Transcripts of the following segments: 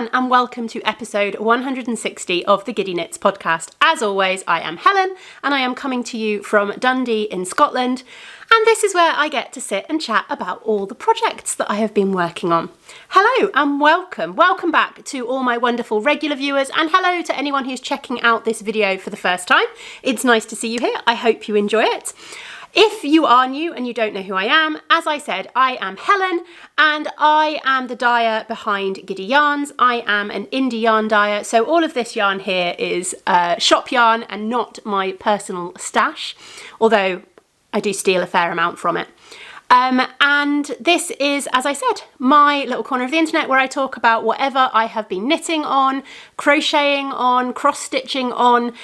everyone, and welcome to episode 160 of the Giddy Knits podcast. As always, I am Helen and I am coming to you from Dundee in Scotland, and this is where I get to sit and chat about all the projects that I have been working on. Hello and welcome. Welcome back to all my wonderful regular viewers, and hello to anyone who's checking out this video for the first time. It's nice to see you here. I hope you enjoy it. If you are new and you don't know who I am, as I said, I am Helen and I am the dyer behind Giddy Yarns. I am an indie yarn dyer, so all of this yarn here is shop yarn and not my personal stash, although I do steal a fair amount from it. And this is, as I said, my little corner of the internet where I talk about whatever I have been knitting on, crocheting on, cross-stitching on,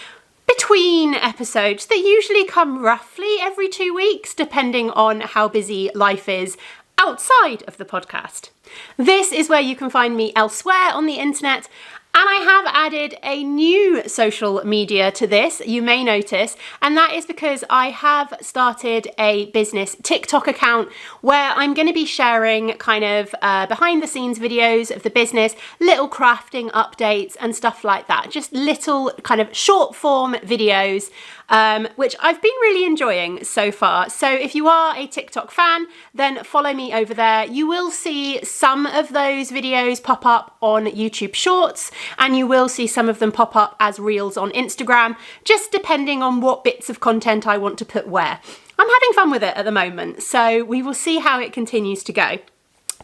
between episodes that usually come roughly every 2 weeks, depending on how busy life is outside of the podcast. This is where you can find me elsewhere on the internet, and I have added a new social media to this, you may notice, and that is because I have started a business TikTok account where I'm going to be sharing kind of behind the scenes videos of the business, little crafting updates and stuff like that. Just little kind of short form videos, which I've been really enjoying so far. So if you are a TikTok fan, then follow me over there. You will see some of those videos pop up on YouTube Shorts, and you will see some of them pop up as reels on Instagram, just depending on what bits of content I want to put where. I'm having fun with it at the moment, so we will see how it continues to go.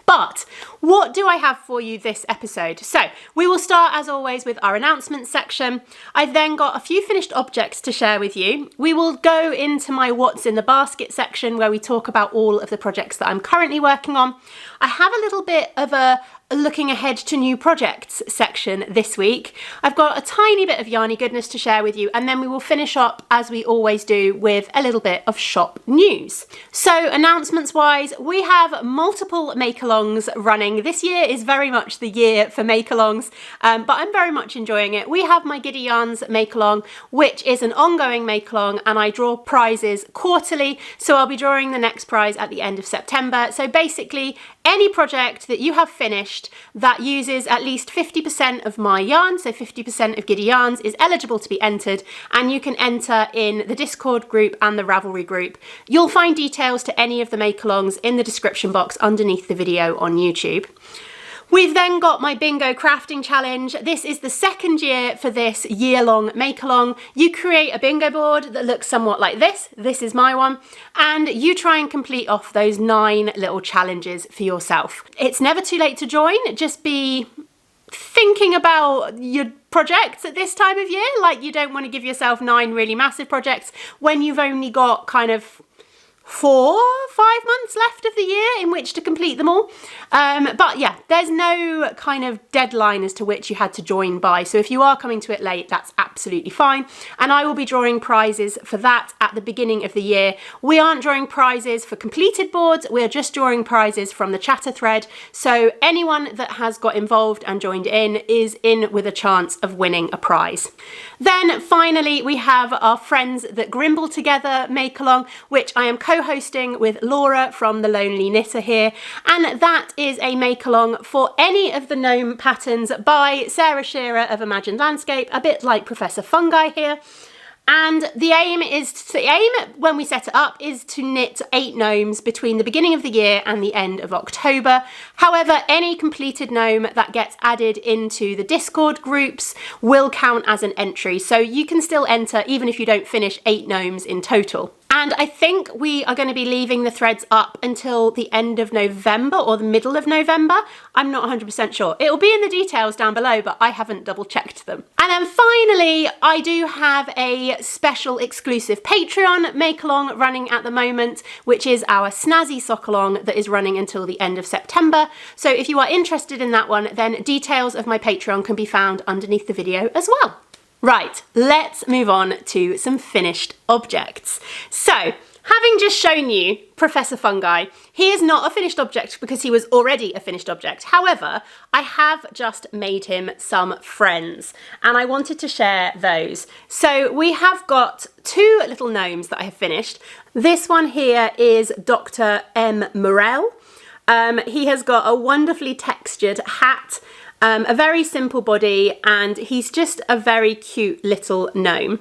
But what do I have for you this episode? So we will start, as always, with our announcements section. I've then got a few finished objects to share with you. We will go into my what's in the basket section where we talk about all of the projects that I'm currently working on. I have a little bit of a looking ahead to new projects section this week. I've got a tiny bit of Yarny Goodness to share with you, and then we will finish up, as we always do, with a little bit of shop news. So announcements wise, we have multiple Makealongs running. This year is very much the year for Makealongs, but I'm very much enjoying it. We have my Giddy Yarns Makealong, which is an ongoing Makealong, and I draw prizes quarterly, so I'll be drawing the next prize at the end of September. So basically, any project that you have finished that uses at least 50% of my yarn, so 50% of Giddy Yarns, is eligible to be entered, and you can enter in the Discord group and the Ravelry group. You'll find details to any of the Makealongs in the description box underneath the video on YouTube. We've then got my Bingo Crafting Challenge. This is the second year for this year-long Makealong. You create a bingo board that looks somewhat like this. This is my one. And you try and complete off those 9 little challenges for yourself. It's never too late to join. Just be thinking about your projects at this time of year. Like, you don't want to give yourself 9 really massive projects when you've only got kind of 4 or 5 months left of the year in which to complete them all. But yeah, there's no kind of deadline as to which you had to join by. So if you are coming to it late, that's absolutely fine. And I will be drawing prizes for that at the beginning of the year. We aren't drawing prizes for completed boards. We're just drawing prizes from the chatter thread. So anyone that has got involved and joined in is in with a chance of winning a prize. Then finally, we have our Friends That Grimble Together Makealong, which I am co-hosting with Laura from The Lonely Knitter here, and that is a Makealong for any of the gnome patterns by Sarah Shearer of Imagined Landscape, a bit like Professor Fungi here. And the aim when we set it up is to knit 8 gnomes between the beginning of the year and the end of October. However, any completed gnome that gets added into the Discord groups will count as an entry, so you can still enter even if you don't finish 8 gnomes in total. And I think we are going to be leaving the threads up until the end of November or the middle of November. I'm not 100% sure. It will be in the details down below, but I haven't double checked them. And then finally, I do have a special exclusive Patreon Makealong running at the moment, which is our Snazzy Sock-along that is running until the end of September. So if you are interested in that one, then details of my Patreon can be found underneath the video as well. Right, let's move on to some finished objects. So, having just shown you Professor Fungi, he is not a finished object because he was already a finished object. However, I have just made him some friends and I wanted to share those. So we have got 2 little gnomes that I have finished. This one here is Dr. M. Morel. He has got a wonderfully textured hat. A very simple body, and he's just a very cute little gnome.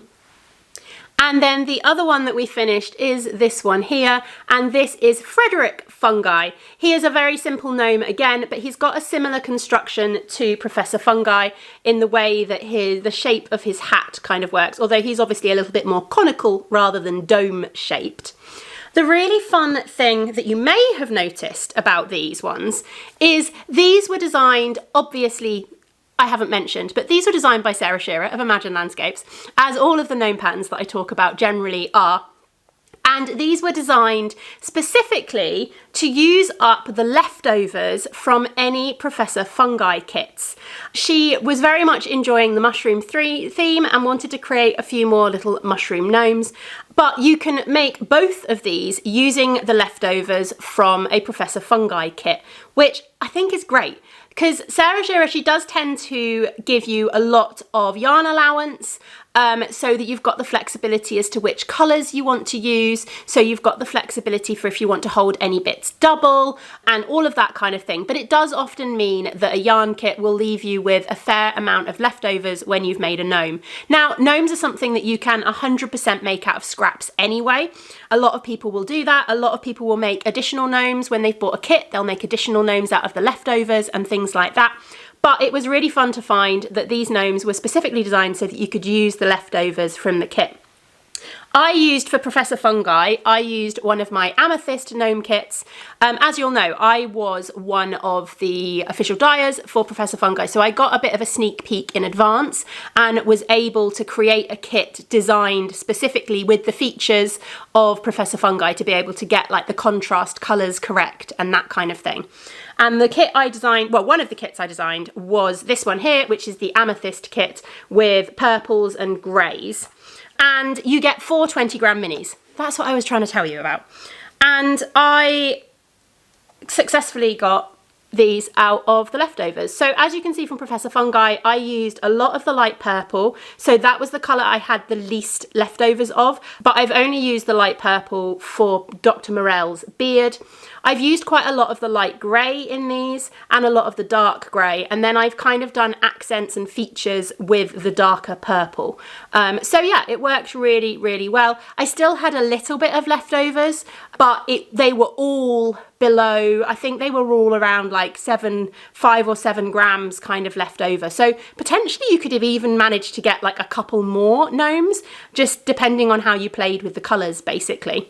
And then the other one that we finished is this one here, and this is Frederick Fungi. He is a very simple gnome again, but he's got a similar construction to Professor Fungi in the way that the shape of his hat kind of works, although he's obviously a little bit more conical rather than dome shaped. The really fun thing that you may have noticed about these ones is these were designed, obviously, I haven't mentioned, but these were designed by Sarah Shearer of Imagine Landscapes, as all of the gnome patterns that I talk about generally are. And these were designed specifically to use up the leftovers from any Professor Fungi kits. She was very much enjoying the mushroom theme and wanted to create a few more little mushroom gnomes. But you can make both of these using the leftovers from a Professor Fungi kit, which I think is great. Because Sarah Shearer, she does tend to give you a lot of yarn allowance, so that you've got the flexibility as to which colours you want to use, so you've got the flexibility for if you want to hold any bits double and all of that kind of thing. But it does often mean that a yarn kit will leave you with a fair amount of leftovers when you've made a gnome. Now, gnomes are something that you can 100% make out of scraps anyway. A lot of people will do that. A lot of people will make additional gnomes when they've bought a kit. They'll make additional gnomes out of the leftovers and things like that. But it was really fun to find that these gnomes were specifically designed so that you could use the leftovers from the kit. I used, for Professor Fungi, I used one of my Amethyst gnome kits. As you'll know, I was one of the official dyers for Professor Fungi, so I got a bit of a sneak peek in advance and was able to create a kit designed specifically with the features of Professor Fungi to be able to get like the contrast colours correct and that kind of thing. And the kit I designed, well, one of the kits I designed was this one here, which is the Amethyst kit with purples and greys. And you get 4 20-gram minis. That's what I was trying to tell you about. And I successfully got these out of the leftovers. So as you can see from Professor Fungi, I used a lot of the light purple. So that was the colour I had the least leftovers of. But I've only used the light purple for Dr. Morell's beard. I've used quite a lot of the light grey in these and a lot of the dark grey, and then I've kind of done accents and features with the darker purple. So yeah, it worked really, really well. I still had a little bit of leftovers, but they were all below, I think they were all around like 5 or 7 grams kind of left over. So potentially you could have even managed to get like a couple more gnomes, just depending on how you played with the colours basically.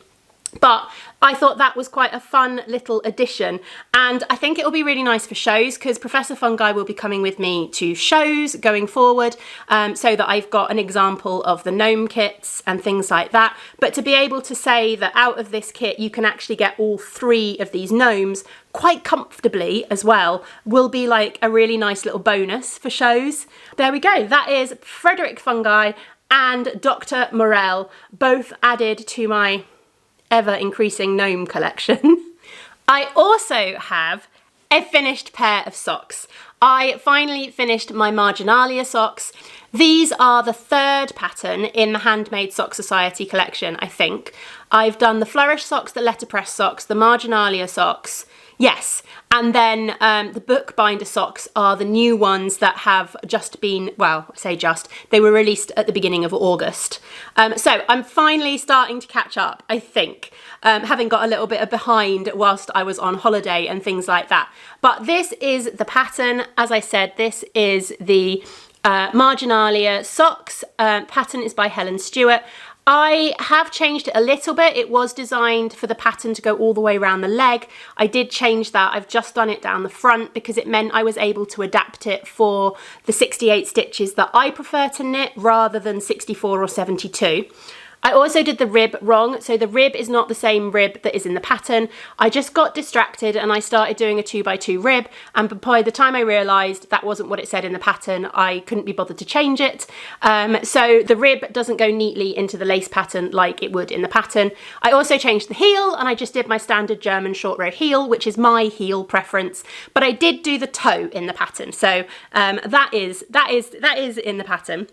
But I thought that was quite a fun little addition, and I think it will be really nice for shows because Professor Fungi will be coming with me to shows going forward, so that I've got an example of the gnome kits and things like that. But to be able to say that out of this kit you can actually get all 3 of these gnomes quite comfortably as well will be like a really nice little bonus for shows. There we go, that is Frederick Fungi and Dr. Morell, both added to my ever-increasing gnome collection. I also have a finished pair of socks. I finally finished my Marginalia socks. These are the 3rd pattern in the Handmade Sock Society collection, I think. I've done the Flourish socks, the letterpress socks, the Marginalia socks, yes, and then the bookbinder socks are the new ones that have just been, well, I say just, they were released at the beginning of August. So I'm finally starting to catch up, I think, having got a little bit behind whilst I was on holiday and things like that. But this is the pattern. As I said, this is the Marginalia socks. Pattern is by Helen Stewart. I have changed it a little bit. It was designed for the pattern to go all the way around the leg. I did change that. I've just done it down the front because it meant I was able to adapt it for the 68 stitches that I prefer to knit rather than 64 or 72. I also did the rib wrong, so the rib is not the same rib that is in the pattern. I just got distracted and I started doing a 2x2 rib, and by the time I realised that wasn't what it said in the pattern, I couldn't be bothered to change it. So the rib doesn't go neatly into the lace pattern like it would in the pattern. I also changed the heel and I just did my standard German short row heel, which is my heel preference, but I did do the toe in the pattern, so that is in the pattern.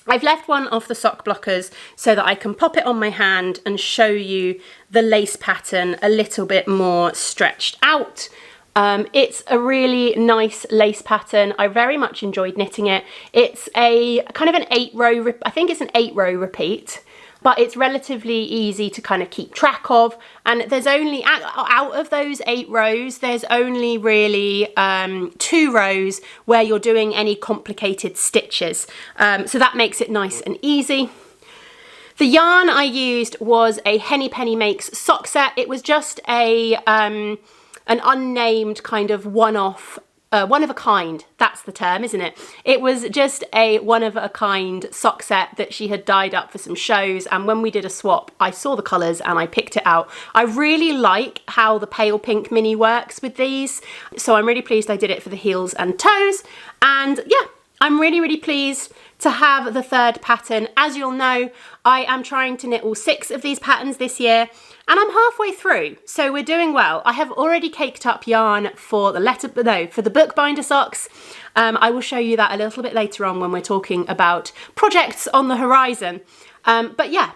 I've left one of the sock blockers so that I can pop it on my hand and show you the lace pattern a little bit more stretched out. It's a really nice lace pattern. I very much enjoyed knitting it. It's a kind of an 8-row, I think it's an 8-row repeat, but it's relatively easy to kind of keep track of. And there's only, out of those 8 rows, there's only really 2 rows where you're doing any complicated stitches. So that makes it nice and easy. The yarn I used was a Henny Penny Makes sock set. It was just an unnamed kind of one-off, one of a kind, that's the term, isn't it? It was just a one of a kind sock set that she had dyed up for some shows, and when we did a swap, I saw the colours and I picked it out. I really like how the pale pink mini works with these, so I'm really pleased I did it for the heels and toes, and yeah, I'm really pleased to have the 3rd pattern. As you'll know, I am trying to knit all 6 of these patterns this year, and I'm halfway through, so we're doing well. I have already caked up yarn for the bookbinder socks. I will show you that a little bit later on when we're talking about projects on the horizon. But yeah,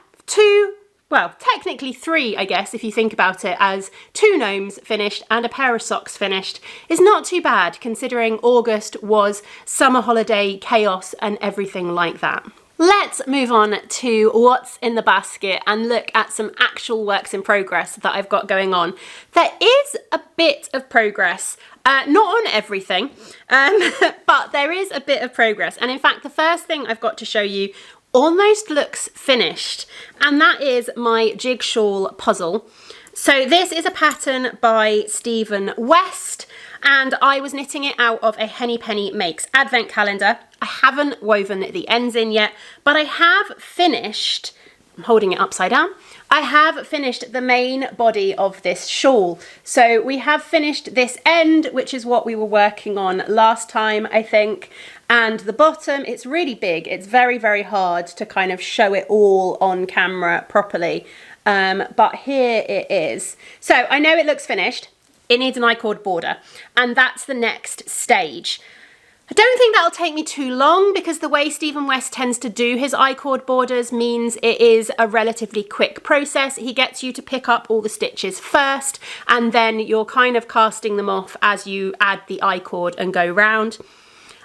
technically 3, I guess, if you think about it, as 2 gnomes finished and a pair of socks finished is not too bad, considering August was summer holiday chaos and everything like that. Let's move on to what's in the basket and look at some actual works in progress that I've got going on. There is a bit of progress, not on everything, but there is a bit of progress. And in fact, the first thing I've got to show you almost looks finished, and that is my jig shawl puzzle. So this is a pattern by Stephen West, and I was knitting it out of a Henny Penny Makes advent calendar. I haven't woven the ends in yet, but I have finished, I'm holding it upside down, I have finished the main body of this shawl. So we have finished this end, which is what we were working on last time, I think. And the bottom, it's really big. It's very hard to kind of show it all on camera properly. But here it is. So I know it looks finished. It needs an I-cord border, and that's the next stage. I don't think that'll take me too long, because the way Stephen West tends to do his I-cord borders means it is a relatively quick process. He gets you to pick up all the stitches first, and then you're kind of casting them off as you add the I-cord and go round.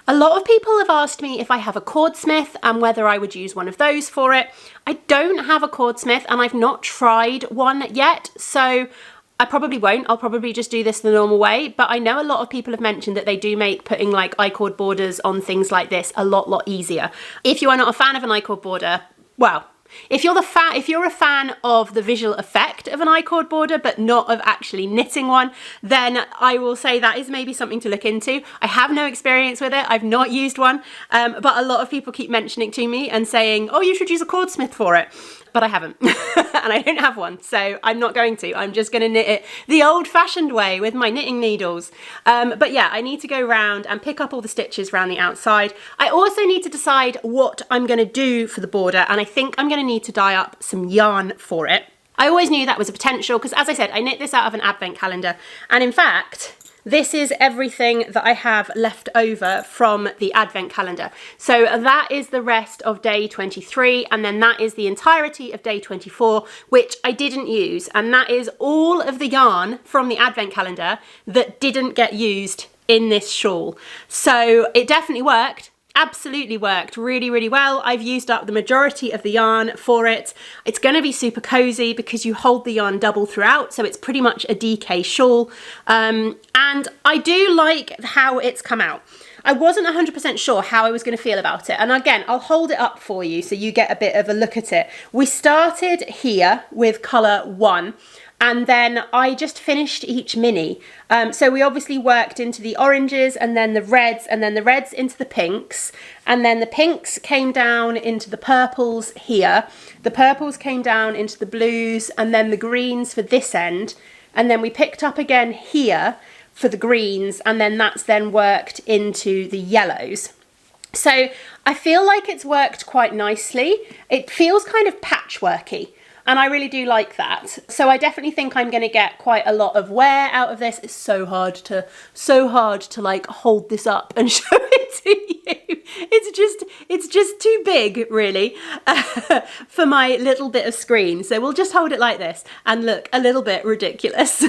A lot of people have asked me if I have a cordsmith and whether I would use one of those for it. I don't have a cordsmith, and I've not tried one yet, so I probably won't. I'll probably just do this the normal way, but I know a lot of people have mentioned that they do make putting like I-cord borders on things like this a lot easier. If you are not a fan of an I-cord border, well, if you're a fan of the visual effect of an I-cord border but not of actually knitting one, then I will say that is maybe something to look into. I have no experience with it. I've not used one, but a lot of people keep mentioning it to me and saying, oh, you should use a cordsmith for it. But I haven't, and I don't have one, so I'm not going to. I'm just going to knit it the old-fashioned way with my knitting needles. But yeah, I need to go round and pick up all the stitches around the outside. I also need to decide what I'm going to do for the border, and I think I'm going to need to dye up some yarn for it. I always knew that was a potential, because as I said, I knit this out of an advent calendar, and in fact, this is everything that I have left over from the advent calendar. So that is the rest of day 23, and then that is the entirety of day 24, which I didn't use. And that is all of the yarn from the advent calendar that didn't get used in this shawl. So it definitely worked. Absolutely worked really well. I've used up the majority of the yarn for it. It's going to be super cozy because you hold the yarn double throughout, so it's pretty much a DK shawl, and I do like how it's come out. I wasn't 100% sure how I was going to feel about it, and again, I'll hold it up for you so you get a bit of a look at it. We started here with colour 1, and then I just finished each mini. So we obviously worked into the oranges, and then the reds, and then the reds into the pinks, and then the pinks came down into the purples here. The purples came down into the blues, and then the greens for this end, and then we picked up again here for the greens, and then that's then worked into the yellows. So I feel like it's worked quite nicely. It feels kind of patchworky, and I really do like that. So I definitely think I'm going to get quite a lot of wear out of this. It's so hard to like hold this up and show it to you. It's just too big, really, for my little bit of screen. So we'll just hold it like this and look a little bit ridiculous.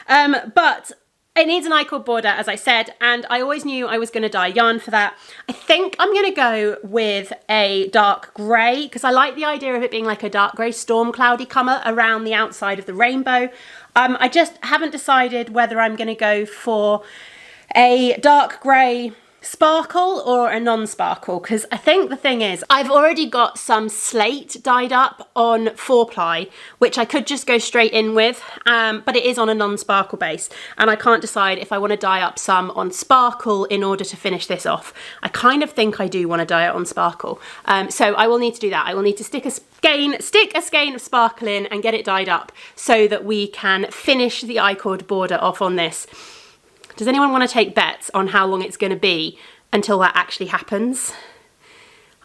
But It needs an I-cord border, as I said, and I always knew I was going to dye yarn for that. I think I'm going to go with a dark grey, because I like the idea of it being like a dark grey storm cloudy colour around the outside of the rainbow. I just haven't decided whether I'm going to go for a dark grey sparkle or a non-sparkle, because I think the thing is I've already got some slate dyed up on 4-ply, which I could just go straight in with, but it is on a non-sparkle base, and I can't decide if I want to dye up some on sparkle in order to finish this off. I kind of think I do want to dye it on sparkle, so I will need to do that. I will need to stick a skein of sparkle in and get it dyed up so that we can finish the I-cord border off on this. Does anyone want to take bets on how long it's going to be until that actually happens?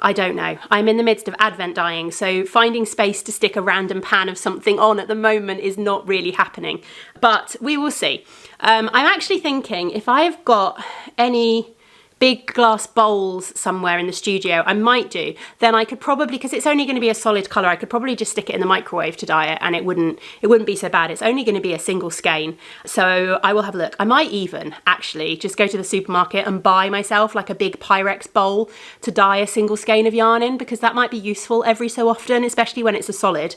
I don't know. I'm in the midst of advent dyeing, so finding space to stick a random pan of something on at the moment is not really happening, but we will see. I'm actually thinking if I've got any big glass bowls somewhere in the studio, I might do, then I could probably, because it's only going to be a solid colour, I could probably just stick it in the microwave to dye it and it wouldn't be so bad. It's only going to be a single skein, so I will have a look. I might even actually just go to the supermarket and buy myself like a big Pyrex bowl to dye a single skein of yarn in, because that might be useful every so often, especially when it's a solid.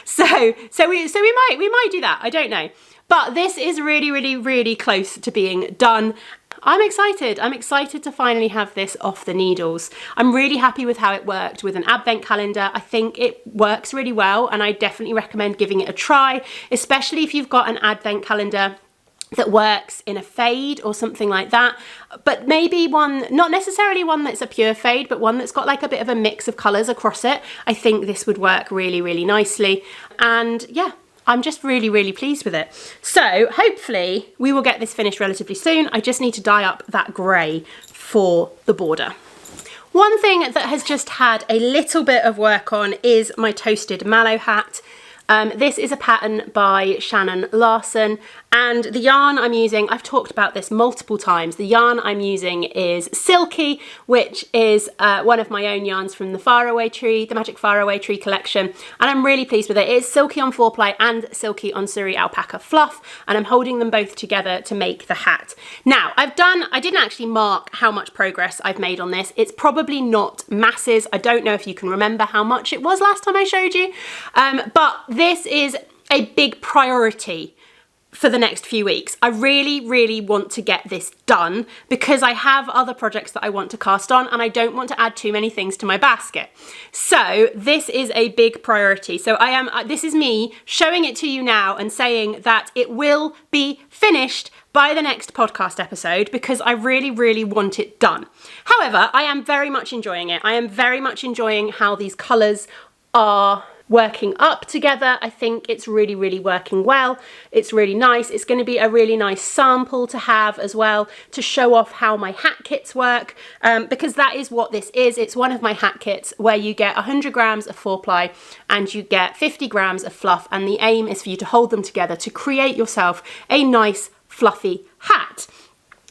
so we might do that. I don't know. But this is really, really, really close to being done. I'm excited to finally have this off the needles. I'm really happy with how it worked with an advent calendar. I think it works really well, and I definitely recommend giving it a try, especially if you've got an advent calendar that works in a fade or something like that, but maybe one, not necessarily one that's a pure fade, but one that's got like a bit of a mix of colours across it. I think this would work really, really nicely. And yeah, I'm just really, really pleased with it. So hopefully we will get this finished relatively soon. I just need to dye up that grey for the border. One thing that has just had a little bit of work on is my toasted mallow hat. This is a pattern by Shannon Larson, and the yarn I'm using, I've talked about this multiple times, the yarn I'm using is Silky, which is one of my own yarns from the Faraway Tree, the Magic Faraway Tree collection, and I'm really pleased with it. It is Silky on 4-ply and Silky on Surrey Alpaca Fluff, and I'm holding them both together to make the hat. Now, I didn't actually mark how much progress I've made on this. It's probably not masses. I don't know if you can remember how much it was last time I showed you, but this is a big priority for the next few weeks. I really, really want to get this done because I have other projects that I want to cast on and I don't want to add too many things to my basket. So this is a big priority. So this is me showing it to you now and saying that it will be finished by the next podcast episode because I really, really want it done. However, I am very much enjoying it. I am very much enjoying how these colours are working up together. I think it's really, really working well. It's really nice. It's going to be a really nice sample to have as well to show off how my hat kits work, because that is what this is. It's one of my hat kits where you get 100 grams of 4-ply and you get 50 grams of fluff, and the aim is for you to hold them together to create yourself a nice fluffy hat.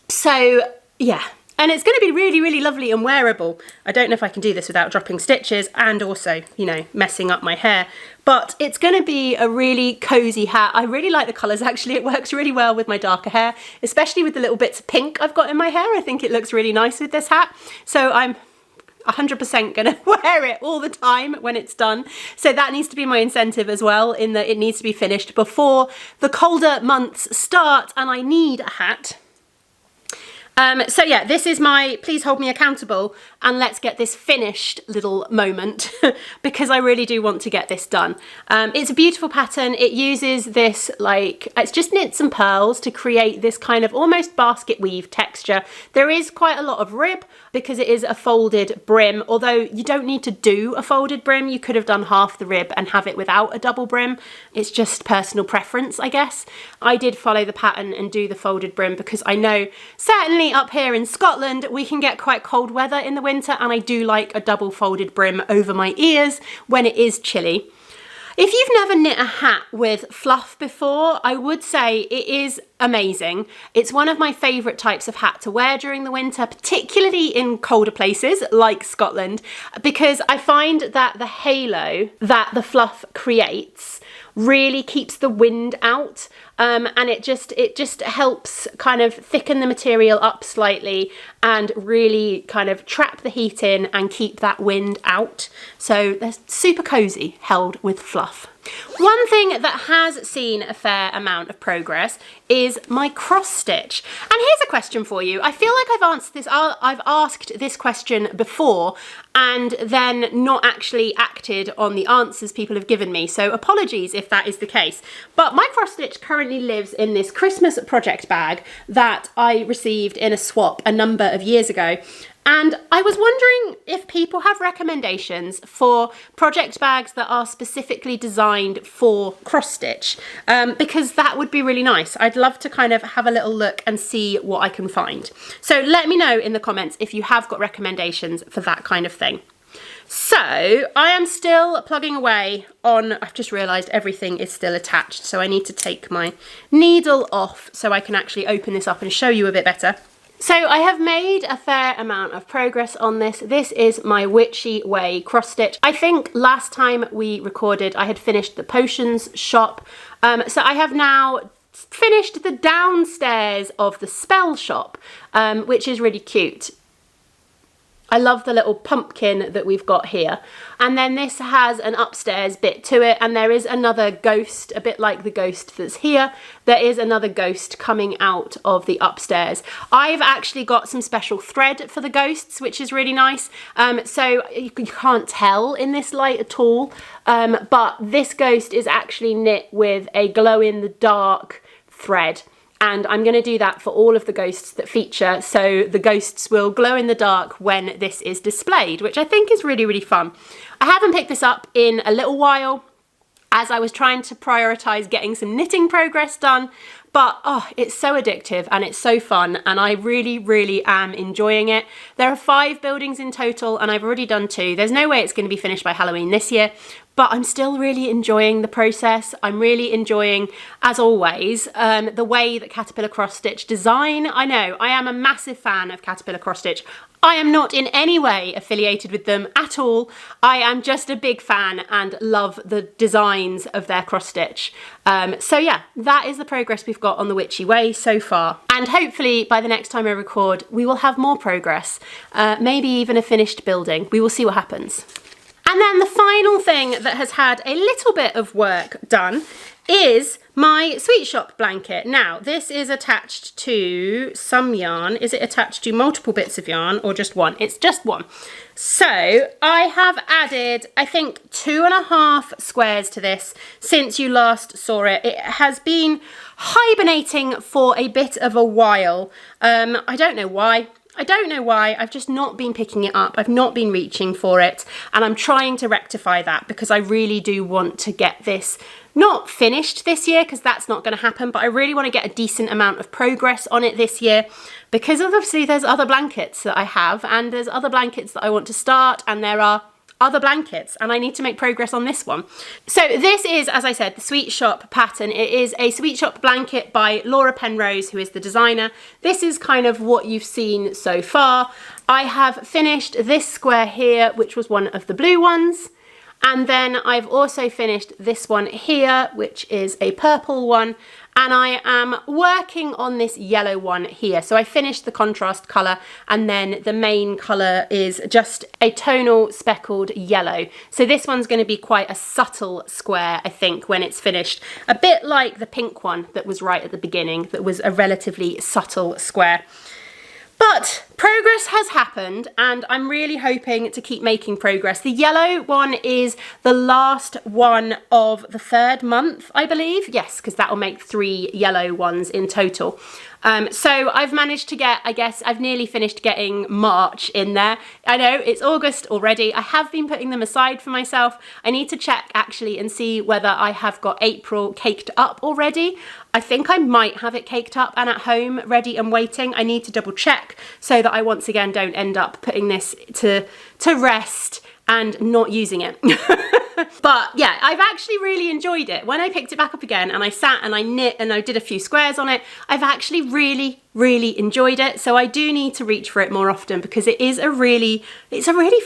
So yeah. And it's going to be really, really lovely and wearable. I don't know if I can do this without dropping stitches and also, you know, messing up my hair. But it's going to be a really cozy hat. I really like the colours, actually. It works really well with my darker hair, especially with the little bits of pink I've got in my hair. I think it looks really nice with this hat. So I'm 100% going to wear it all the time when it's done. So that needs to be my incentive as well, in that it needs to be finished before the colder months start and I need a hat. So yeah, this is my please hold me accountable and let's get this finished little moment because I really do want to get this done. It's a beautiful pattern. It uses this, like, it's just knits and pearls to create this kind of almost basket weave texture. There is quite a lot of rib because it is a folded brim, although you don't need to do a folded brim. You could have done half the rib and have it without a double brim. It's just personal preference, I guess. I did follow the pattern and do the folded brim because I know certainly up here in Scotland we can get quite cold weather in the winter, and I do like a double folded brim over my ears when it is chilly. If you've never knit a hat with fluff before, I would say it is amazing. It's one of my favourite types of hat to wear during the winter, particularly in colder places like Scotland, because I find that the halo that the fluff creates really keeps the wind out, and it just helps kind of thicken the material up slightly and really kind of trap the heat in and keep that wind out. So they're super cozy, held with fluff. One thing that has seen a fair amount of progress is my cross stitch. And here's a question for you. I feel like I've asked this question before and then not actually acted on the answers people have given me. So apologies if that is the case. But my cross stitch currently lives in this Christmas project bag that I received in a swap a number of years ago. And I was wondering if people have recommendations for project bags that are specifically designed for cross stitch, because that would be really nice. I'd love to kind of have a little look and see what I can find. So let me know in the comments if you have got recommendations for that kind of thing. So I am still plugging away on, I've just realised everything is still attached, so I need to take my needle off so I can actually open this up and show you a bit better. So I have made a fair amount of progress on this. This is my Witchy Way cross stitch. I think last time we recorded I had finished the potions shop. So I have now finished the downstairs of the spell shop, which is really cute. I love the little pumpkin that we've got here. And then this has an upstairs bit to it, and there is another ghost, a bit like the ghost that's here. There is another ghost coming out of the upstairs. I've actually got some special thread for the ghosts, which is really nice. So you can't tell in this light at all, but this ghost is actually knit with a glow-in-the-dark thread. And I'm going to do that for all of the ghosts that feature, so the ghosts will glow in the dark when this is displayed, which I think is really, really fun. I haven't picked this up in a little while, as I was trying to prioritise getting some knitting progress done, but oh, it's so addictive and it's so fun, and I really, really am enjoying it. There are 5 buildings in total and I've already done 2. There's no way it's going to be finished by Halloween this year, but I'm still really enjoying the process. I'm really enjoying, as always, the way that Caterpillar Cross Stitch design. I know, I am a massive fan of Caterpillar Cross Stitch. I am not in any way affiliated with them at all. I am just a big fan and love the designs of their cross stitch. So yeah, that is the progress we've got on the Witchy Way so far. And hopefully by the next time I record, we will have more progress, maybe even a finished building. We will see what happens. And then the final thing that has had a little bit of work done is my sweet shop blanket. Now, this is attached to some yarn. Is it attached to multiple bits of yarn or just one? It's just one. So I have added, I think, 2.5 squares to this since you last saw it. It has been hibernating for a bit of a while. I don't know why. I've just not been picking it up. I've not been reaching for it, and I'm trying to rectify that because I really do want to get this not finished this year, because that's not going to happen, but I really want to get a decent amount of progress on it this year, because obviously there's other blankets that I have, and there's other blankets that I want to start, and there are other blankets, and I need to make progress on this one. So this is, as I said, the Sweet Shop pattern. It is a Sweet Shop blanket by Laura Penrose, who is the designer. This is kind of what you've seen so far. I have finished this square here, which was one of the blue ones. And then I've also finished this one here, which is a purple one. And I am working on this yellow one here. So I finished the contrast colour, and then the main colour is just a tonal speckled yellow. So this one's going to be quite a subtle square, I think, when it's finished. A bit like the pink one that was right at the beginning, that was a relatively subtle square. But progress has happened, and I'm really hoping to keep making progress. The yellow one is the last one of the 3rd month, I believe. Yes, because that will make 3 yellow ones in total. So I've managed to get, I guess, I've nearly finished getting March in there. I know, it's August already. I have been putting them aside for myself. I need to check actually and see whether I have got April caked up already. I think I might have it caked up and at home, ready and waiting. I need to double check so that I once again don't end up putting this to rest and not using it. But yeah, I've actually really enjoyed it. When I picked it back up again and I sat and I knit and I did a few squares on it, I've actually really enjoyed it. So I do need to reach for it more often because it's a really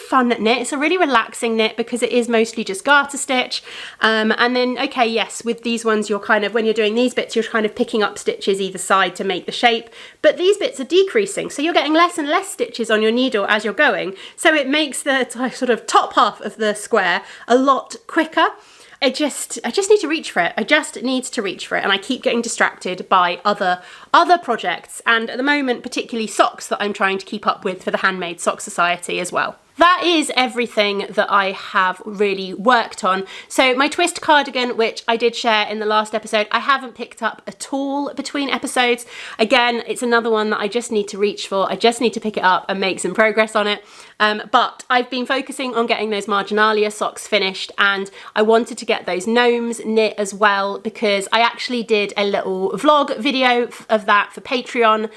fun knit. It's a really relaxing knit because it is mostly just garter stitch. And then, okay, yes, with these ones, you're kind of, when you're doing these bits, you're kind of picking up stitches either side to make the shape, but these bits are decreasing. So you're getting less and less stitches on your needle as you're going. So it makes the sort of top half of the square a lot quicker. I just need to reach for it. I just need to reach for it, and I keep getting distracted by other projects, and at the moment particularly socks that I'm trying to keep up with for the Handmade Sock Society as well. That is everything that I have really worked on. So my twist cardigan, which I did share in the last episode, I haven't picked up at all between episodes. Again, it's another one that I just need to reach for. I just need to pick it up and make some progress on it. But I've been focusing on getting those marginalia socks finished, and I wanted to get those gnomes knit as well because I actually did a little vlog video of that for Patreon.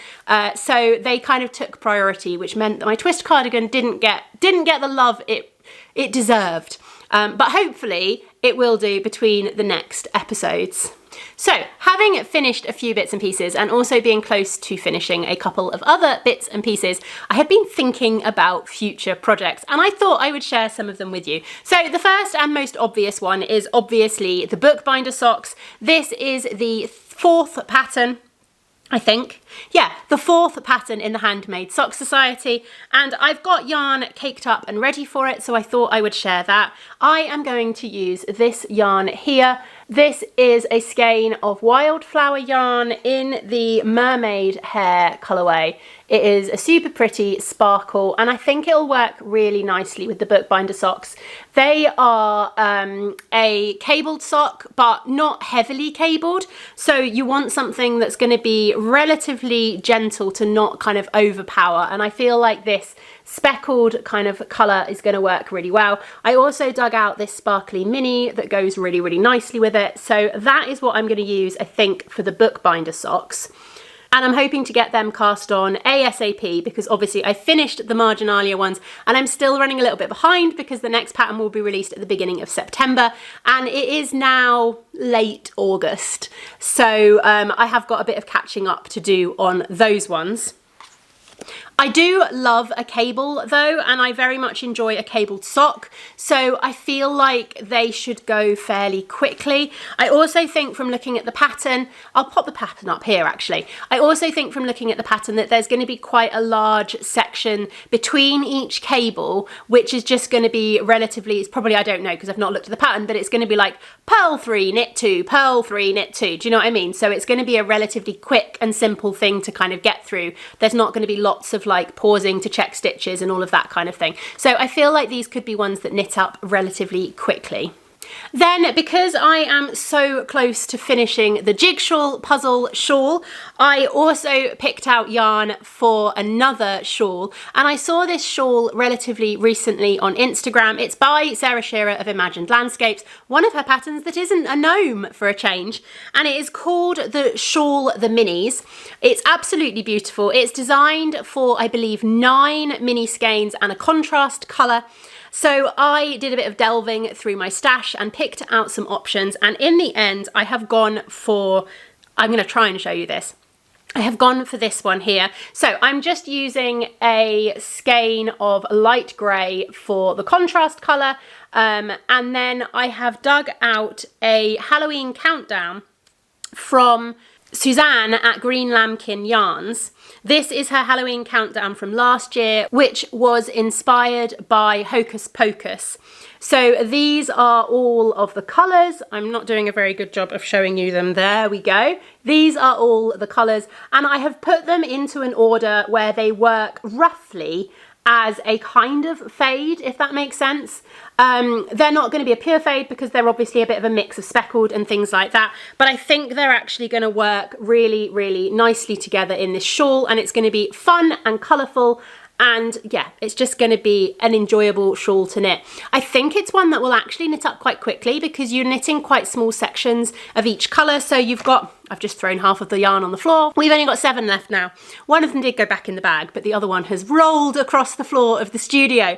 So they kind of took priority, which meant that my twist cardigan didn't get the love it deserved. But hopefully it will do between the next episodes. So, having finished a few bits and pieces and also being close to finishing a couple of other bits and pieces, I have been thinking about future projects, and I thought I would share some of them with you. So the first and most obvious one is obviously the bookbinder socks. This is the fourth pattern, I think. Yeah, the fourth pattern in the Handmade Sock Society, and I've got yarn caked up and ready for it, so I thought I would share that. I am going to use this yarn here. This is a skein of wildflower yarn in the mermaid hair colourway. It is a super pretty sparkle, and I think it'll work really nicely with the bookbinder socks. They are a cabled sock, but not heavily cabled. So you want something that's going to be relatively gentle to not kind of overpower. And I feel like this speckled kind of colour is going to work really well. I also dug out this sparkly mini that goes really nicely with it. So that is what I'm going to use, I think, for the bookbinder socks. And I'm hoping to get them cast on ASAP because obviously I finished the marginalia ones and I'm still running a little bit behind because the next pattern will be released at the beginning of September, and it is now late August. So I have got a bit of catching up to do on those ones. I do love a cable though, and I very much enjoy a cabled sock, so I feel like they should go fairly quickly. I also think from looking at the pattern, I'll pop the pattern up here actually, I also think from looking at the pattern that there's going to be quite a large section between each cable, which is just going to be relatively, it's probably, I don't know because I've not looked at the pattern, but it's going to be like purl 3, knit 2, purl 3, knit 2, do you know what I mean? So it's going to be a relatively quick and simple thing to kind of get through. There's not going to be lots of like pausing to check stitches and all of that kind of thing. So I feel like these could be ones that knit up relatively quickly. Then, because I am so close to finishing the jigsaw puzzle shawl, I also picked out yarn for another shawl, and I saw this shawl relatively recently on Instagram. It's by Sarah Shearer of Imagined Landscapes, one of her patterns that isn't a gnome for a change, and it is called the Shawl the Minis. It's absolutely beautiful. It's designed for, I believe, 9 mini skeins and a contrast colour. So I did a bit of delving through my stash and picked out some options, and in the end I have gone for, I'm going to try and show you this. I have gone for this one here. So I'm just using a skein of light grey for the contrast colour, and then I have dug out a Halloween countdown from Suzanne at Green Lambkin Yarns. This is her Halloween countdown from last year, which was inspired by Hocus Pocus. So these are all of the colours. I'm not doing a very good job of showing you them. There we go. These are all the colours, and I have put them into an order where they work roughly as a kind of fade, if that makes sense. They're not going to be a pure fade because they're obviously a bit of a mix of speckled and things like that, but I think they're actually going to work really nicely together in this shawl, and it's going to be fun and colourful, and yeah, it's just going to be an enjoyable shawl to knit. I think it's one that will actually knit up quite quickly because you're knitting quite small sections of each colour. So you've got, I've just thrown half of the yarn on the floor. We've only got 7 left now. One of them did go back in the bag, but the other one has rolled across the floor of the studio.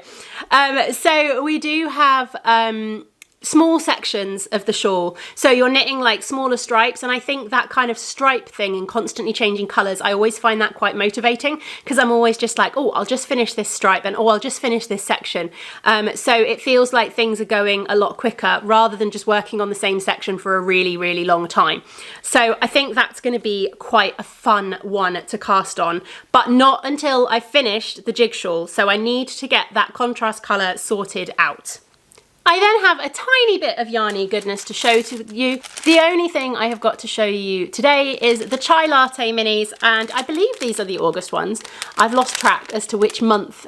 So we do have small sections of the shawl. So you're knitting like smaller stripes, and I think that kind of stripe thing and constantly changing colours, I always find that quite motivating, because I'm always just like, oh, I'll just finish this stripe, and oh, I'll just finish this section. So it feels like things are going a lot quicker rather than just working on the same section for a really, really long time. So I think that's going to be quite a fun one to cast on, but not until I've finished the jig shawl. So I need to get that contrast colour sorted out. I then have a tiny bit of Yarny Goodness to show to you. The only thing I have got to show you today is the Chai Latte minis, and I believe these are the August ones. I've lost track as to which month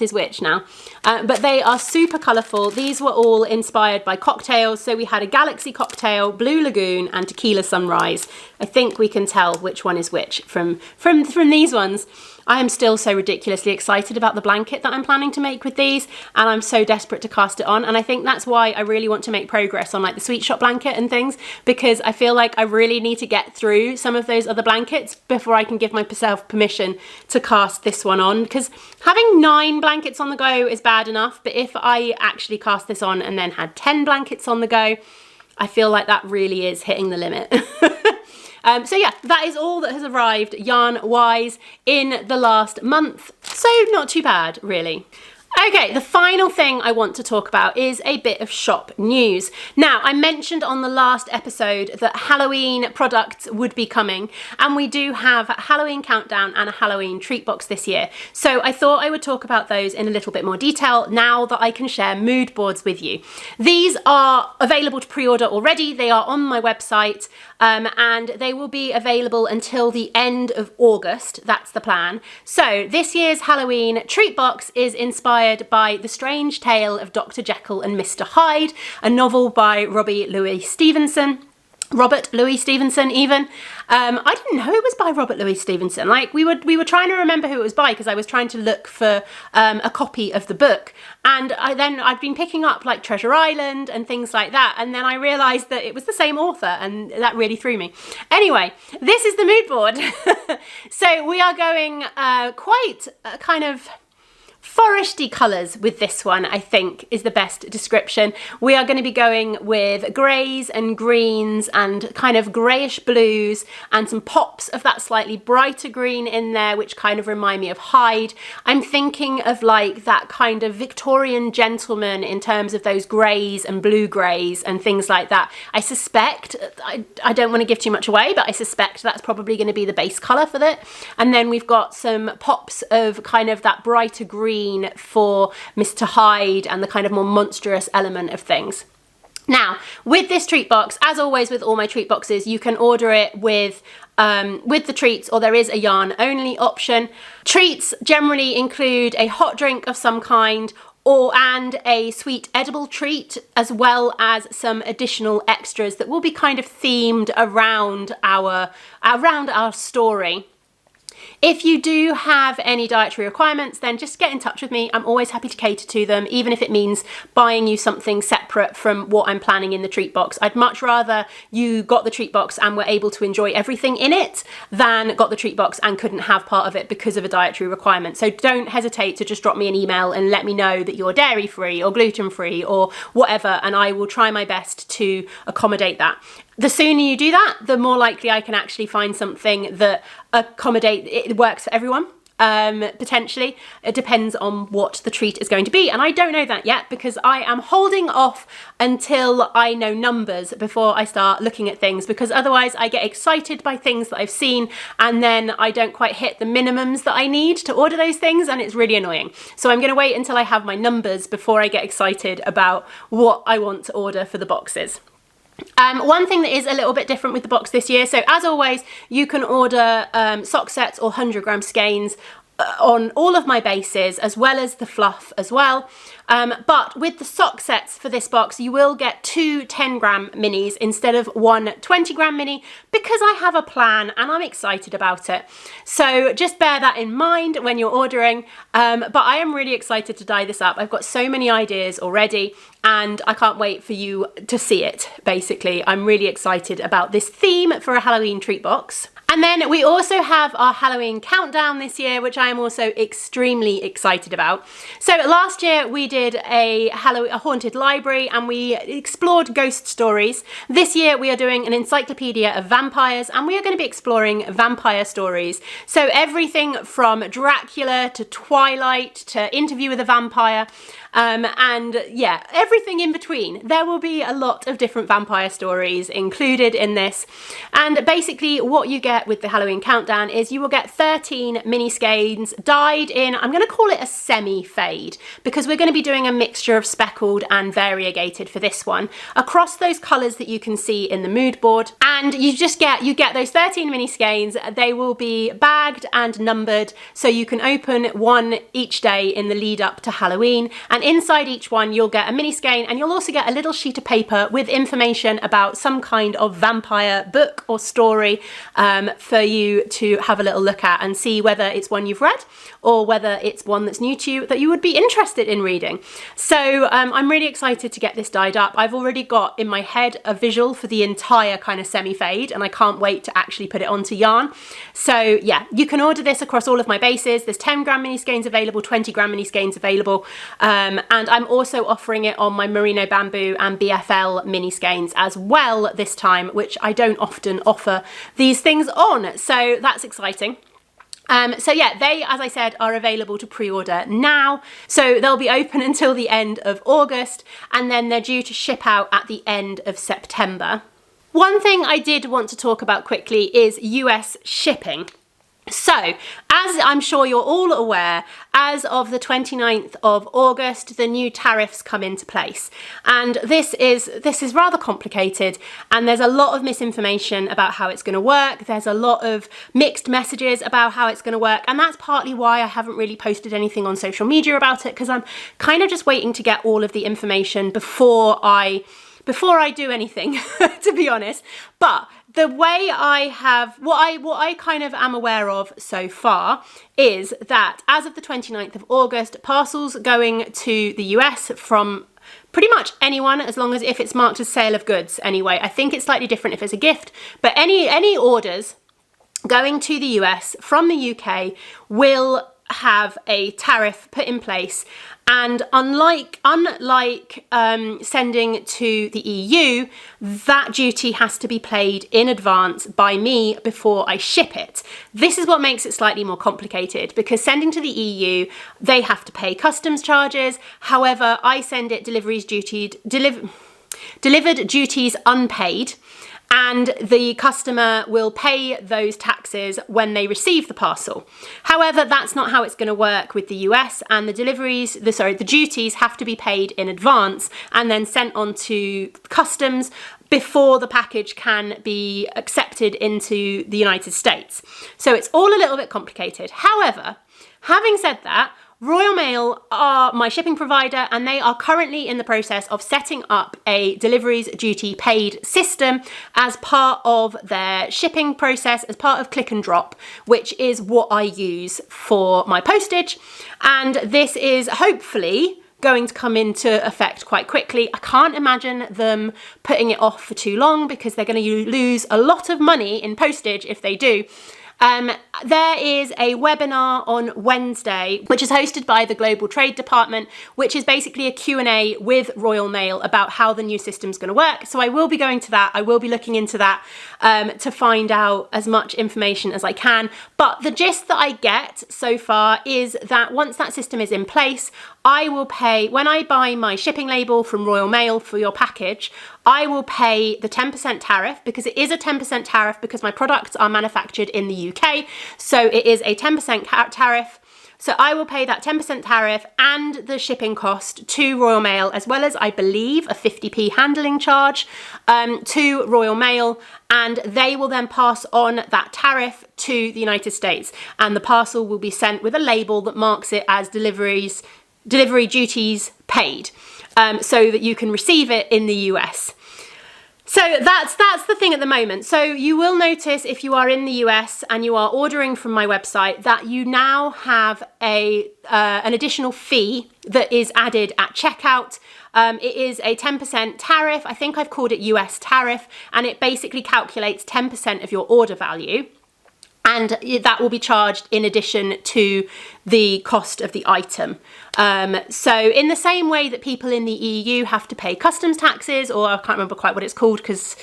is which now, but they are super colourful. These were all inspired by cocktails, so we had a Galaxy cocktail, Blue Lagoon, and Tequila Sunrise. I think we can tell which one is which from these ones. I am still so ridiculously excited about the blanket that I'm planning to make with these, and I'm so desperate to cast it on. And I think that's why I really want to make progress on like the sweet shop blanket and things, because I feel like I really need to get through some of those other blankets before I can give myself permission to cast this one on, because having 9 blankets on the go is bad enough, but if I actually cast this on and then had 10 blankets on the go, I feel like that really is hitting the limit. So yeah, that is all that has arrived yarn-wise in the last month. So not too bad, really. Okay, the final thing I want to talk about is a bit of shop news. Now, I mentioned on the last episode that Halloween products would be coming, and we do have a Halloween countdown and a Halloween treat box this year. So I thought I would talk about those in a little bit more detail now that I can share mood boards with you. These are available to pre-order already. They are on my website, and they will be available until the end of August. That's the plan. So this year's Halloween treat box is inspired by The Strange Tale of Dr. Jekyll and Mr. Hyde, a novel by Robert Louis Stevenson even. I didn't know it was by Robert Louis Stevenson. Like we were trying to remember who it was by, because I was trying to look for a copy of the book, and I'd been picking up like Treasure Island and things like that, and then I realised that it was the same author, and that really threw me. Anyway, this is the mood board. So we are going quite kind of foresty colours with this one, I think is the best description. We are going to be going with greys and greens and kind of greyish blues and some pops of that slightly brighter green in there, which kind of remind me of Hyde. I'm thinking of like that kind of Victorian gentleman in terms of those greys and blue greys and things like that. I suspect, I don't want to give too much away, but I suspect that's probably going to be the base colour for that. And then we've got some pops of kind of that brighter green for Mr. Hyde and the kind of more monstrous element of things. Now, with this treat box, as always with all my treat boxes, you can order it with the treats, or there is a yarn only option. Treats generally include a hot drink of some kind, and a sweet edible treat, as well as some additional extras that will be kind of themed around our story. If you do have any dietary requirements, then just get in touch with me. I'm always happy to cater to them, even if it means buying you something separate from what I'm planning in the treat box. I'd much rather you got the treat box and were able to enjoy everything in it than got the treat box and couldn't have part of it because of a dietary requirement. So don't hesitate to just drop me an email and let me know that you're dairy-free or gluten-free or whatever, and I will try my best to accommodate that. The sooner you do that, the more likely I can actually find something that it works for everyone, potentially. It depends on what the treat is going to be, and I don't know that yet because I am holding off until I know numbers before I start looking at things, because otherwise I get excited by things that I've seen and then I don't quite hit the minimums that I need to order those things, and it's really annoying. So I'm going to wait until I have my numbers before I get excited about what I want to order for the boxes. One thing that is a little bit different with the box this year, so as always, you can order sock sets or 100-gram skeins on all of my bases, as well as the fluff as well. But with the sock sets for this box, you will get 2 10-gram minis instead of 1 20-gram mini, because I have a plan and I'm excited about it. So just bear that in mind when you're ordering. But I am really excited to dye this up. I've got so many ideas already, and I can't wait for you to see it, basically. I'm really excited about this theme for a Halloween treat box. And then we also have our Halloween countdown this year, which I am also extremely excited about. So last year we did a haunted library and we explored ghost stories. This year we are doing an encyclopedia of vampires and we are going to be exploring vampire stories. So everything from Dracula to Twilight to Interview with a Vampire. And yeah, everything in between. There will be a lot of different vampire stories included in this. And basically what you get with the Halloween countdown is you will get 13 mini skeins dyed in, I'm going to call it a semi-fade, because we're going to be doing a mixture of speckled and variegated for this one, across those colours that you can see in the mood board. And you get those 13 mini skeins. They will be bagged and numbered, so you can open one each day in the lead up to Halloween. And inside each one you'll get a mini skein, and you'll also get a little sheet of paper with information about some kind of vampire book or story for you to have a little look at and see whether it's one you've read or whether it's one that's new to you that you would be interested in reading. So I'm really excited to get this dyed up. I've already got in my head a visual for the entire kind of semi-fade, and I can't wait to actually put it onto yarn. So yeah, you can order this across all of my bases. There's 10 gram mini skeins available, 20 gram mini skeins available. And I'm also offering it on my Merino Bamboo and BFL mini skeins as well this time, which I don't often offer these things on. So that's exciting. So yeah, they, as I said, are available to pre-order now. So they'll be open until the end of August, and then they're due to ship out at the end of September. One thing I did want to talk about quickly is US shipping. So, as I'm sure you're all aware, as of the 29th of August, the new tariffs come into place. And this is rather complicated, and there's a lot of misinformation about how it's going to work. There's a lot of mixed messages about how it's going to work, and that's partly why I haven't really posted anything on social media about it, because I'm kind of just waiting to get all of the information before I do anything, to be honest. But the way what I kind of am aware of so far is that as of the 29th of August, parcels going to the US from pretty much anyone, as long as if it's marked as sale of goods anyway. I think it's slightly different if it's a gift, but any orders going to the US from the UK will have a tariff put in place. And unlike sending to the EU, that duty has to be paid in advance by me before I ship it. This is what makes it slightly more complicated, because sending to the EU, they have to pay customs charges. However, I send it delivered duties unpaid, and the customer will pay those taxes when they receive the parcel. However, that's not how it's going to work with the US, and the duties have to be paid in advance and then sent on to customs before the package can be accepted into the United States. So it's all a little bit complicated. However, having said that, Royal Mail are my shipping provider, and they are currently in the process of setting up a deliveries duty paid system as part of their shipping process, as part of click and drop, which is what I use for my postage. And this is hopefully going to come into effect quite quickly. I can't imagine them putting it off for too long, because they're going to lose a lot of money in postage if they do. There is a webinar on Wednesday, which is hosted by the Global Trade Department, which is basically a Q&A with Royal Mail about how the new system's going to work. So I will be going to that. I will be looking into that to find out as much information as I can. But the gist that I get so far is that once that system is in place, I will pay, when I buy my shipping label from Royal Mail for your package, I will pay the 10% tariff, because it is a 10% tariff because my products are manufactured in the UK. So it is a 10% tariff. So I will pay that 10% tariff and the shipping cost to Royal Mail, as well as, I believe, a 50p handling charge to Royal Mail, and they will then pass on that tariff to the United States, and the parcel will be sent with a label that marks it as delivery duties paid, so that you can receive it in the US. So that's the thing at the moment. So you will notice, if you are in the US and you are ordering from my website, that you now have an additional fee that is added at checkout. It is a 10% tariff. I think I've called it US tariff, and it basically calculates 10% of your order value. and that will be charged in addition to the cost of the item. So in the same way that people in the EU have to pay customs taxes, or I can't remember quite what it's called because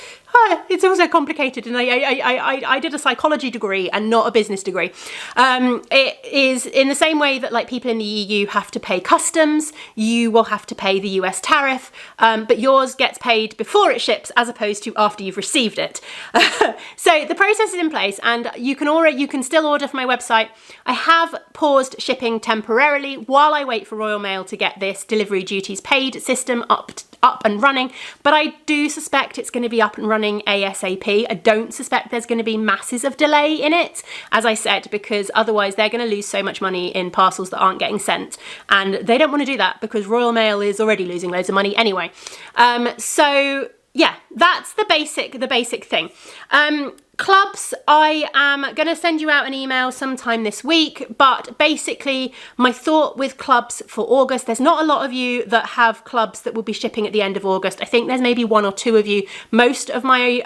it's also complicated, and I did a psychology degree and not a business degree. It is in the same way that like people in the EU have to pay customs, you will have to pay the US tariff, but yours gets paid before it ships as opposed to after you've received it. So the process is in place, and you can still order from my website. I have paused shipping temporarily while I wait for Royal Mail to get this delivery duties paid system up and running, but I do suspect it's going to be up and running ASAP. I don't suspect there's going to be masses of delay in it, as I said, because otherwise they're going to lose so much money in parcels that aren't getting sent, and they don't want to do that because Royal Mail is already losing loads of money anyway. So yeah, that's the basic thing. Clubs, I am going to send you out an email sometime this week, but basically my thought with clubs for August, there's not a lot of you that have clubs that will be shipping at the end of August. I think there's maybe 1 or 2 of you. Most of my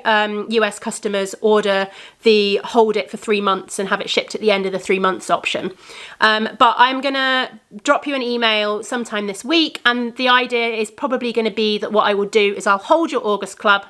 US customers order the hold it for 3 months and have it shipped at the end of the 3 months option. But I'm going to drop you an email sometime this week, and the idea is probably going to be that what I will do is I'll hold your August club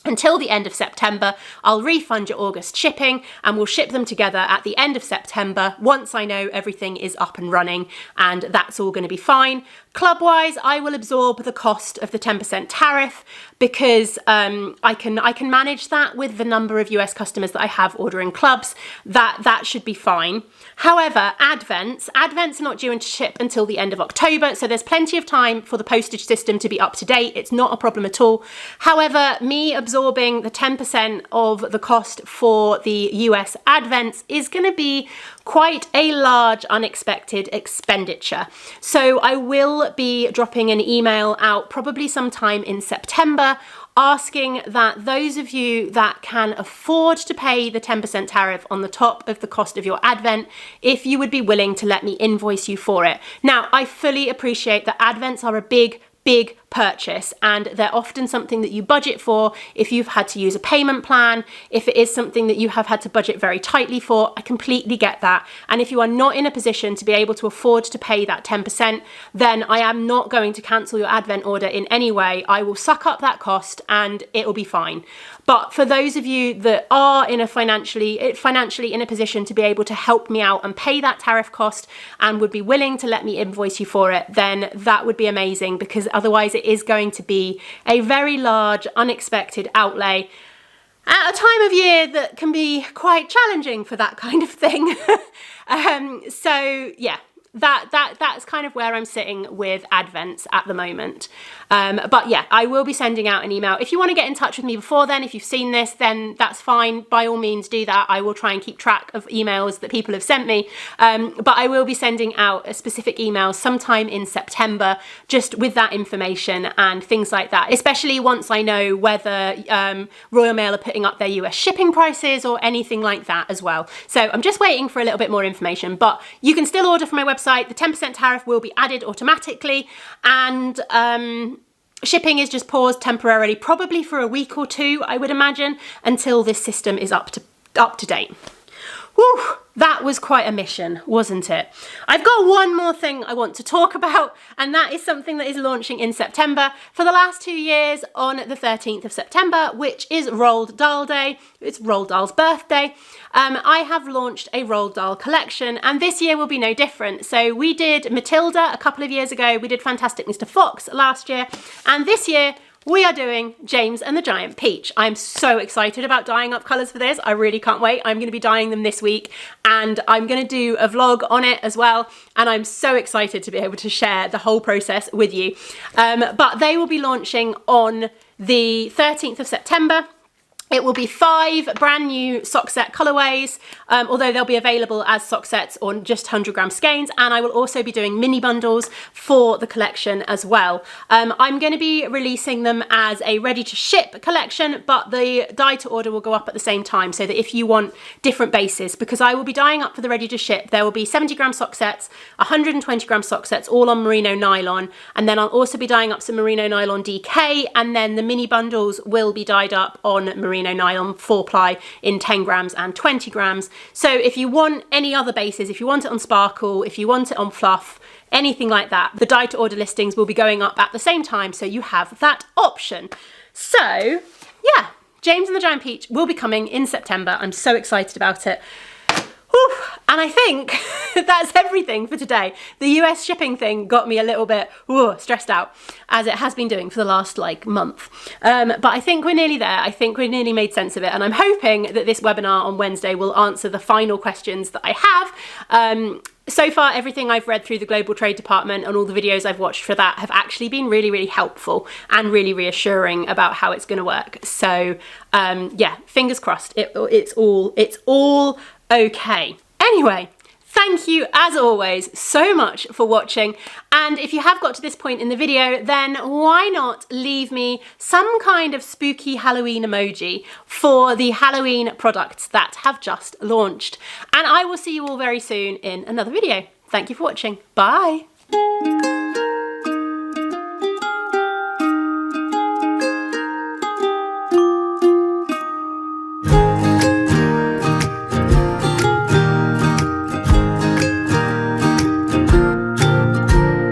until the end of September. I'll refund your August shipping and we'll ship them together at the end of September once I know everything is up and running, and that's all going to be fine. Club-wise, I will absorb the cost of the 10% tariff because I can manage that with the number of US customers that I have ordering clubs. That should be fine. However, Advents are not due to ship until the end of October, so there's plenty of time for the postage system to be up to date. It's not a problem at all. However, me absorbing the 10% of the cost for the US Advents is going to be quite a large unexpected expenditure. So I will be dropping an email out probably sometime in September asking that those of you that can afford to pay the 10% tariff on the top of the cost of your Advent, if you would be willing to let me invoice you for it. Now, I fully appreciate that Advents are a big purchase, and they're often something that you budget for if you've had to use a payment plan, if it is something that you have had to budget very tightly for. I completely get that. And if you are not in a position to be able to afford to pay that 10%, then I am not going to cancel your Advent order in any way. I will suck up that cost and it will be fine. But for those of you that are in a financially in a position to be able to help me out and pay that tariff cost and would be willing to let me invoice you for it, then that would be amazing, because otherwise it is going to be a very large, unexpected outlay at a time of year that can be quite challenging for that kind of thing. So yeah, that's kind of where I'm sitting with Advents at the moment. But yeah, I will be sending out an email. If you want to get in touch with me before then, if you've seen this, then that's fine. By all means, do that. I will try and keep track of emails that people have sent me. But I will be sending out a specific email sometime in September, just with that information and things like that, especially once I know whether Royal Mail are putting up their US shipping prices or anything like that as well. So I'm just waiting for a little bit more information, but you can still order from my website. The 10% tariff will be added automatically, and shipping is just paused temporarily, probably for a week or 2, I would imagine, until this system is up to date. Whew, that was quite a mission, wasn't it? I've got one more thing I want to talk about, and that is something that is launching in September for the last 2 years on the 13th of September, which is Roald Dahl Day. It's Roald Dahl's birthday. I have launched a Roald Dahl collection, and this year will be no different. So we did Matilda a couple of years ago, we did Fantastic Mr. Fox last year, and this year we are doing James and the Giant Peach. I'm so excited about dyeing up colours for this. I really can't wait. I'm going to be dyeing them this week, and I'm going to do a vlog on it as well. And I'm so excited to be able to share the whole process with you. But they will be launching on the 13th of September. It will be 5 brand new sock set colourways, although they'll be available as sock sets on just 100-gram skeins, and I will also be doing mini bundles for the collection as well. I'm going to be releasing them as a ready-to-ship collection, but the dye-to-order will go up at the same time, so that if you want different bases, because I will be dyeing up for the ready-to-ship, there will be 70-gram sock sets, 120-gram sock sets, all on merino nylon, and then I'll also be dyeing up some merino nylon DK, and then the mini bundles will be dyed up on merino merino nylon 4-ply in 10 grams and 20 grams. So if you want any other bases, if you want it on sparkle, if you want it on fluff, anything like that, the die to order listings will be going up at the same time, so you have that option. So yeah, James and the Giant Peach will be coming in September. I'm so excited about it. Whew. And I think that's everything for today. The US shipping thing got me a little bit stressed out, as it has been doing for the last like month. But I think we're nearly there. I think we nearly made sense of it. And I'm hoping that this webinar on Wednesday will answer the final questions that I have. So far, everything I've read through the Global Trade Department and all the videos I've watched for that have actually been really, really helpful and really reassuring about how it's going to work. So yeah, fingers crossed. It's all okay. Anyway, thank you as always so much for watching, and if you have got to this point in the video, then why not leave me some kind of spooky Halloween emoji for the Halloween products that have just launched, and I will see you all very soon in another video. Thank you for watching. Bye.